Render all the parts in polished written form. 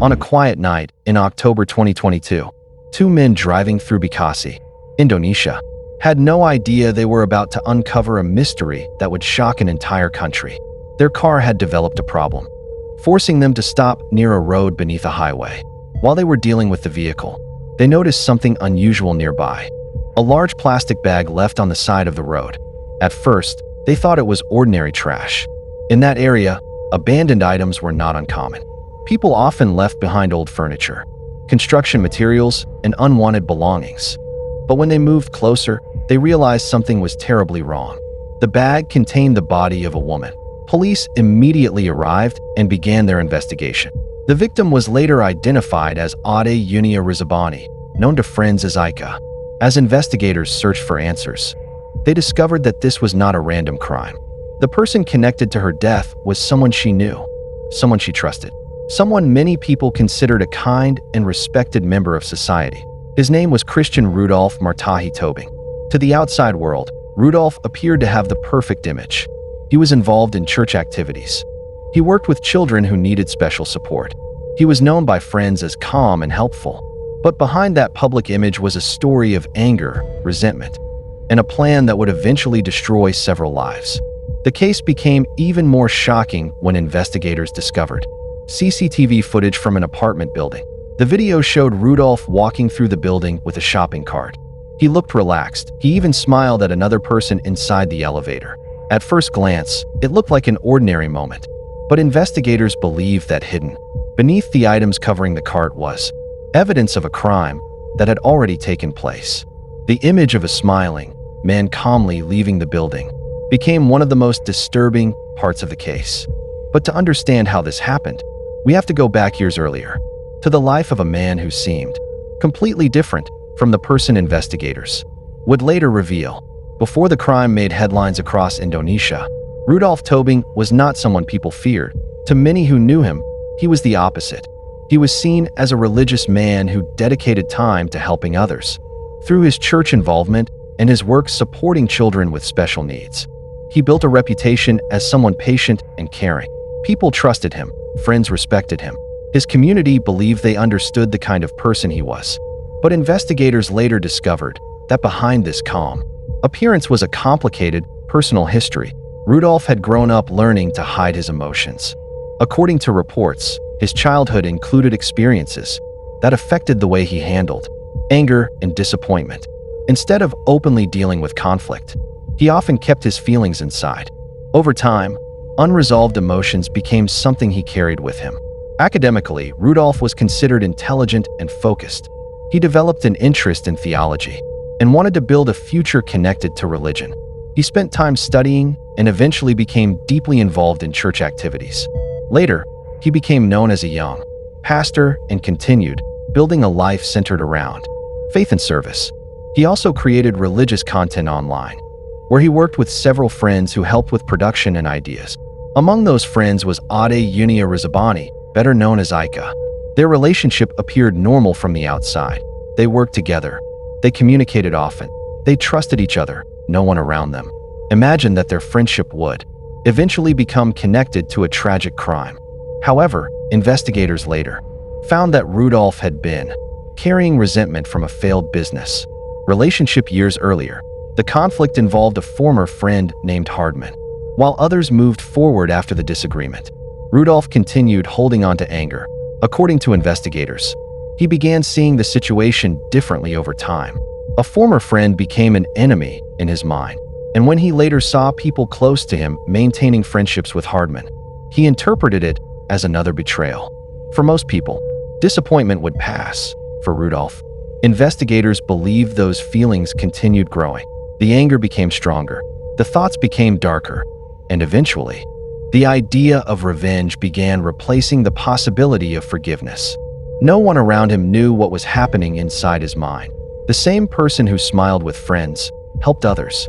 On a quiet night in October 2022, two men driving through Bekasi, Indonesia, had no idea they were about to uncover a mystery that would shock an entire country. Their car had developed a problem, forcing them to stop near a road beneath a highway. While they were dealing with the vehicle, they noticed something unusual nearby: a large plastic bag left on the side of the road. At first, they thought it was ordinary trash. In that area, abandoned items were not uncommon. People often left behind old furniture, construction materials, and unwanted belongings. But when they moved closer, they realized something was terribly wrong. The bag contained the body of a woman. Police immediately arrived and began their investigation. The victim was later identified as Ade Yunia Rizabani, known to friends as Ika. As investigators searched for answers, they discovered that this was not a random crime. The person connected to her death was someone she knew, someone she trusted, someone many people considered a kind and respected member of society. His name was Christian Rudolf Martahi Tobing. To the outside world, Rudolf appeared to have the perfect image. He was involved in church activities. He worked with children who needed special support. He was known by friends as calm and helpful. But behind that public image was a story of anger, resentment, and a plan that would eventually destroy several lives. The case became even more shocking when investigators discovered CCTV footage from an apartment building. The video showed Rudolf walking through the building with a shopping cart. He looked relaxed. He even smiled at another person inside the elevator. At first glance, it looked like an ordinary moment, but investigators believed that hidden beneath the items covering the cart was evidence of a crime that had already taken place. The image of a smiling man calmly leaving the building became one of the most disturbing parts of the case. But to understand how this happened, we have to go back years earlier, to the life of a man who seemed completely different from the person investigators would later reveal. Before the crime made headlines across Indonesia, Rudolf Tobing was not someone people feared. To many who knew him, he was the opposite. He was seen as a religious man who dedicated time to helping others. Through his church involvement and his work supporting children with special needs, he built a reputation as someone patient and caring. People trusted him, friends respected him. His community believed they understood the kind of person he was. But investigators later discovered that behind this calm appearance was a complicated, personal history. Rudolf had grown up learning to hide his emotions. According to reports, his childhood included experiences that affected the way he handled anger and disappointment. Instead of openly dealing with conflict, he often kept his feelings inside. Over time, unresolved emotions became something he carried with him. Academically, Rudolf was considered intelligent and focused. He developed an interest in theology and wanted to build a future connected to religion. He spent time studying and eventually became deeply involved in church activities. Later, he became known as a young pastor and continued building a life centered around faith and service. He also created religious content online, where he worked with several friends who helped with production and ideas. Among those friends was Ade Yunia Rizabani, better known as Ika. Their relationship appeared normal from the outside. They worked together. They communicated often. They trusted each other. No one around them imagined that their friendship would eventually become connected to a tragic crime. However, investigators later found that Rudolf had been carrying resentment from a failed business relationship years earlier. The conflict involved a former friend named Hardman. While others moved forward after the disagreement, Rudolf continued holding on to anger. According to investigators, he began seeing the situation differently over time. A former friend became an enemy in his mind, and when he later saw people close to him maintaining friendships with Hardman, he interpreted it as another betrayal. For most people, disappointment would pass. For Rudolf, investigators believed those feelings continued growing. The anger became stronger, the thoughts became darker, and eventually, the idea of revenge began replacing the possibility of forgiveness. No one around him knew what was happening inside his mind. The same person who smiled with friends, helped others,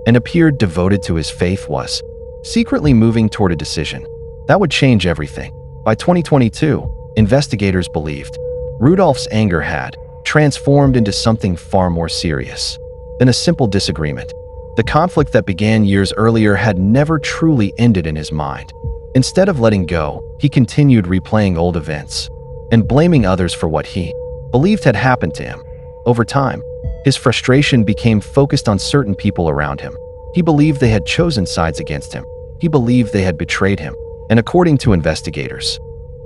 and appeared devoted to his faith was secretly moving toward a decision that would change everything. By 2022, investigators believed Rudolf's anger had transformed into something far more serious than a simple disagreement. The conflict that began years earlier had never truly ended in his mind. Instead of letting go, he continued replaying old events. and blaming others for what he believed had happened to him. Over time, his frustration became focused on certain people around him. He believed they had chosen sides against him. He believed they had betrayed him. And according to investigators,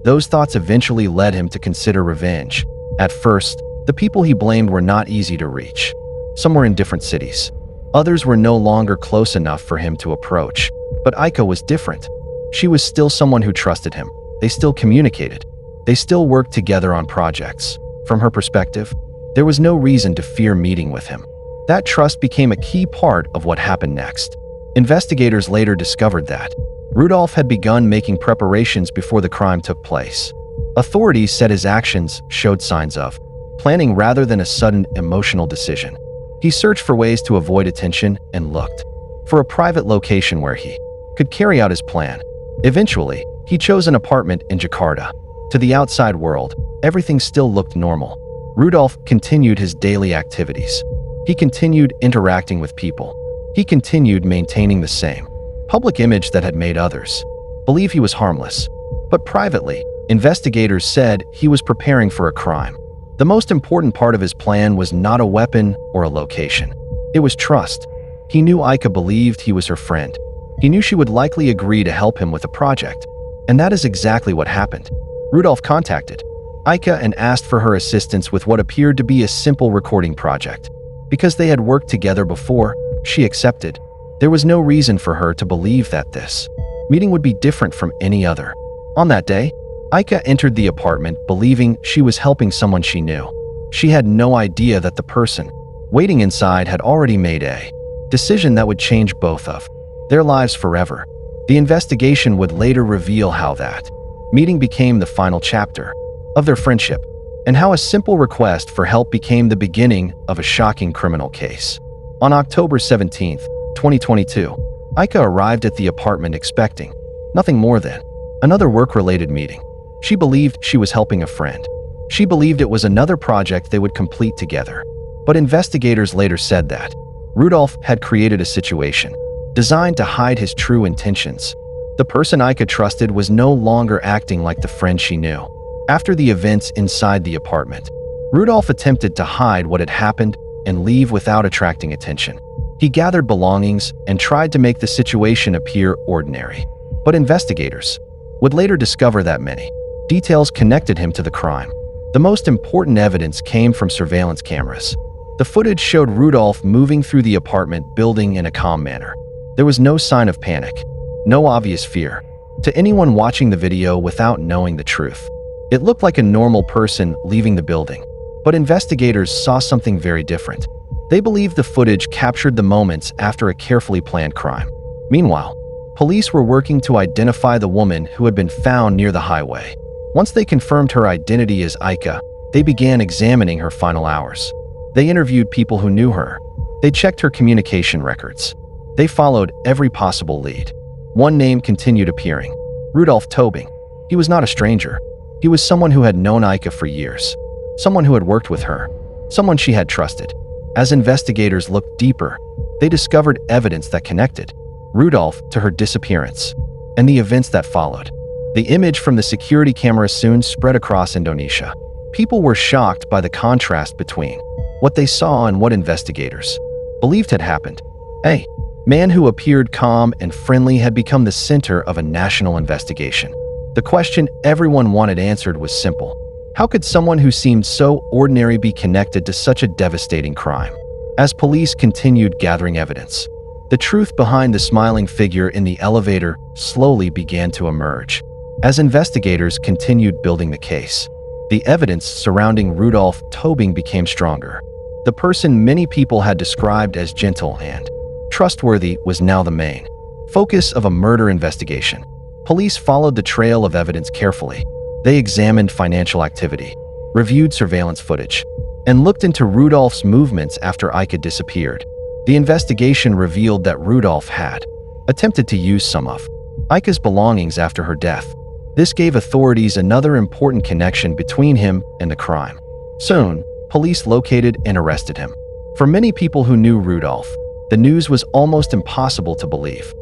those thoughts eventually led him to consider revenge. At first, the people he blamed were not easy to reach. Some were in different cities. Others were no longer close enough for him to approach. But Aika was different. She was still someone who trusted him. They still communicated. They still worked together on projects. From her perspective, there was no reason to fear meeting with him. That trust became a key part of what happened next. Investigators later discovered that Rudolf had begun making preparations before the crime took place. Authorities said his actions showed signs of planning rather than a sudden emotional decision. He searched for ways to avoid attention and looked for a private location where he could carry out his plan. Eventually, he chose an apartment in Jakarta. To the outside world, everything still looked normal. Rudolf continued his daily activities. He continued interacting with people. He continued maintaining the same public image that had made others believe he was harmless. But privately, investigators said he was preparing for a crime. The most important part of his plan was not a weapon or a location. It was trust. He knew Aika believed he was her friend. He knew she would likely agree to help him with a project. And that is exactly what happened. Rudolf contacted Aika and asked for her assistance with what appeared to be a simple recording project. Because they had worked together before, she accepted. There was no reason for her to believe that this meeting would be different from any other. On that day, Aika entered the apartment believing she was helping someone she knew. She had no idea that the person waiting inside had already made a decision that would change both of their lives forever. The investigation would later reveal how that meeting became the final chapter of their friendship, and how a simple request for help became the beginning of a shocking criminal case. On October 17, 2022, Aika arrived at the apartment expecting nothing more than another work-related meeting. She believed she was helping a friend. She believed it was another project they would complete together. But investigators later said that Rudolf had created a situation designed to hide his true intentions. The person Aika trusted was no longer acting like the friend she knew. After the events inside the apartment, Rudolf attempted to hide what had happened and leave without attracting attention. He gathered belongings and tried to make the situation appear ordinary. But investigators would later discover that many details connected him to the crime. The most important evidence came from surveillance cameras. The footage showed Rudolf moving through the apartment building in a calm manner. There was no sign of panic, no obvious fear to anyone watching the video without knowing the truth. It looked like a normal person leaving the building, but investigators saw something very different. They believed the footage captured the moments after a carefully planned crime. Meanwhile, police were working to identify the woman who had been found near the highway. Once they confirmed her identity as Aika, they began examining her final hours. They interviewed people who knew her. They checked her communication records. They followed every possible lead. One name continued appearing: Rudolf Tobing. He was not a stranger. He was someone who had known Aika for years, someone who had worked with her, someone she had trusted. As investigators looked deeper, they discovered evidence that connected Rudolf to her disappearance and the events that followed. The image from the security camera soon spread across Indonesia. People were shocked by the contrast between what they saw and what investigators believed had happened. A man who appeared calm and friendly had become the center of a national investigation. The question everyone wanted answered was simple: how could someone who seemed so ordinary be connected to such a devastating crime? As police continued gathering evidence, the truth behind the smiling figure in the elevator slowly began to emerge. As investigators continued building the case, the evidence surrounding Rudolf Tobing became stronger. The person many people had described as gentle and trustworthy was now the main focus of a murder investigation. Police followed the trail of evidence carefully. They examined financial activity, reviewed surveillance footage, and looked into Rudolf's movements after Aika disappeared. The investigation revealed that Rudolf had attempted to use some of Aika's belongings after her death. This gave authorities another important connection between him and the crime. Soon, police located and arrested him. For many people who knew Rudolf, the news was almost impossible to believe.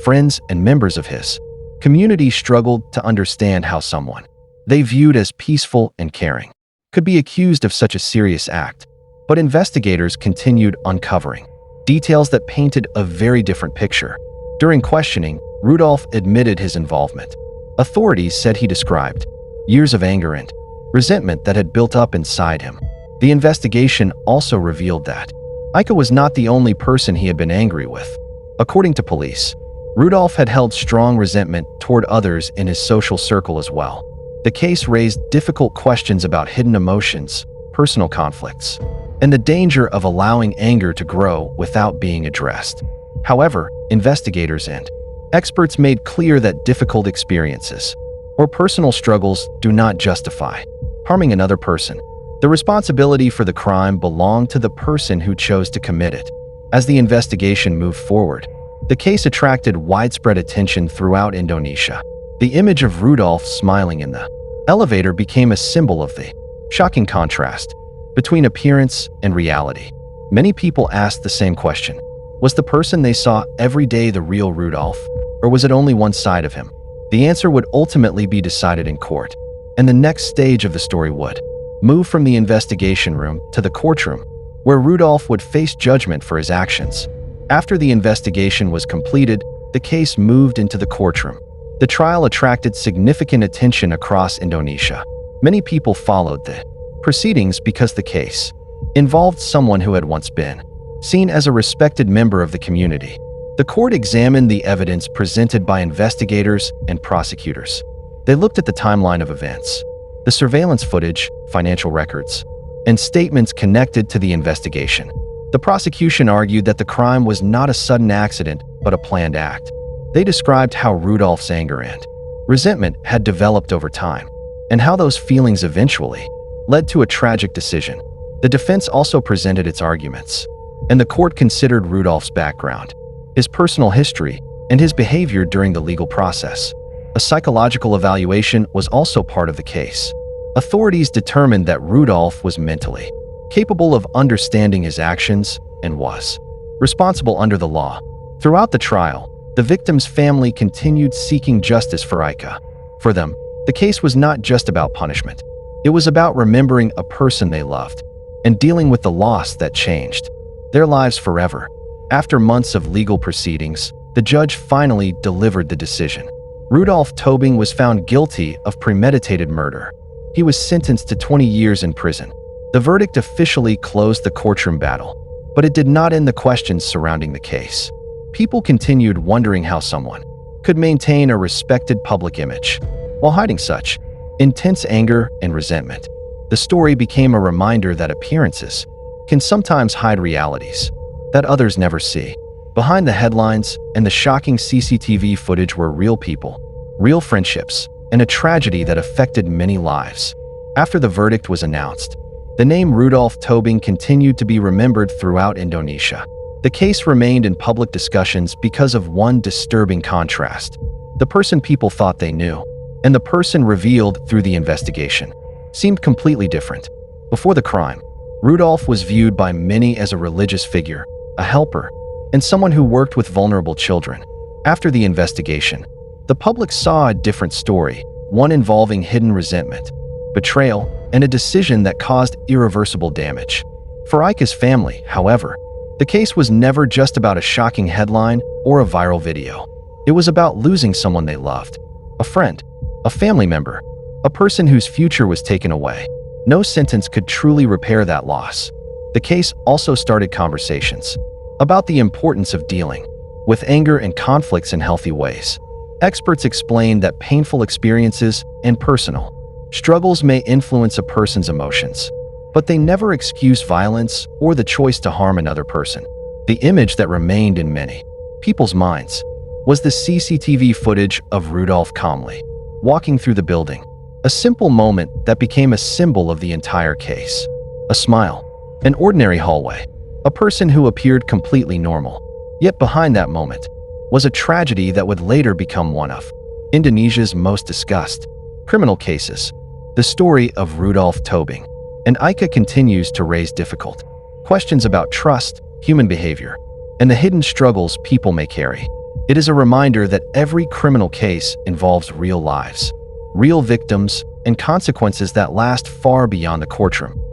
Friends and members of his community struggled to understand how someone they viewed as peaceful and caring, could be accused of such a serious act. But investigators continued uncovering details that painted a very different picture. During questioning, Rudolf admitted his involvement. Authorities said he described years of anger and resentment that had built up inside him. The investigation also revealed that Ika was not the only person he had been angry with. According to police, Rudolf had held strong resentment toward others in his social circle as well. The case raised difficult questions about hidden emotions, personal conflicts, and the danger of allowing anger to grow without being addressed. However, investigators and experts made clear that difficult experiences or personal struggles do not justify harming another person. The responsibility for the crime belonged to the person who chose to commit it. As the investigation moved forward, the case attracted widespread attention throughout Indonesia. The image of Rudolf smiling in the elevator became a symbol of the shocking contrast between appearance and reality. Many people asked the same question. Was the person they saw every day the real Rudolf, or was it only one side of him? The answer would ultimately be decided in court, and the next stage of the story would move from the investigation room to the courtroom, where Rudolf would face judgment for his actions. After the investigation was completed, the case moved into the courtroom. The trial attracted significant attention across Indonesia. Many people followed the proceedings because the case involved someone who had once been seen as a respected member of the community. The court examined the evidence presented by investigators and prosecutors. They looked at the timeline of events, the surveillance footage, financial records, and statements connected to the investigation. The prosecution argued that the crime was not a sudden accident, but a planned act. They described how Rudolf's anger and resentment had developed over time, and how those feelings eventually led to a tragic decision. The defense also presented its arguments, and the court considered Rudolf's background, his personal history, and his behavior during the legal process. A psychological evaluation was also part of the case. Authorities determined that Rudolf was mentally capable of understanding his actions and was responsible under the law. Throughout the trial, the victim's family continued seeking justice for Ika. For them, the case was not just about punishment. It was about remembering a person they loved and dealing with the loss that changed their lives forever. After months of legal proceedings, the judge finally delivered the decision. Rudolf Tobing was found guilty of premeditated murder. He was sentenced to 20 years in prison. The verdict officially closed the courtroom battle, but it did not end the questions surrounding the case. People continued wondering how someone could maintain a respected public image while hiding such intense anger and resentment. The story became a reminder that appearances can sometimes hide realities that others never see. Behind the headlines and the shocking CCTV footage were real people, real friendships, and a tragedy that affected many lives. After the verdict was announced, the name Rudolf Tobing continued to be remembered throughout Indonesia. The case remained in public discussions because of one disturbing contrast. The person people thought they knew, and the person revealed through the investigation, seemed completely different. Before the crime, Rudolf was viewed by many as a religious figure, a helper, and someone who worked with vulnerable children. After the investigation, the public saw a different story, one involving hidden resentment, betrayal, and a decision that caused irreversible damage. For Ika's family, however, the case was never just about a shocking headline or a viral video. It was about losing someone they loved, a friend, a family member, a person whose future was taken away. No sentence could truly repair that loss. The case also started conversations about the importance of dealing with anger and conflicts in healthy ways. Experts explained that painful experiences and personal struggles may influence a person's emotions, but they never excuse violence or the choice to harm another person. The image that remained in many people's minds was the CCTV footage of Rudolf calmly walking through the building, a simple moment that became a symbol of the entire case. A smile, an ordinary hallway, a person who appeared completely normal. Yet behind that moment was a tragedy that would later become one of Indonesia's most discussed criminal cases. The story of Rudolf Tobing and Ika continues to raise difficult questions about trust, human behavior, and the hidden struggles people may carry. It is a reminder that every criminal case involves real lives, real victims, and consequences that last far beyond the courtroom.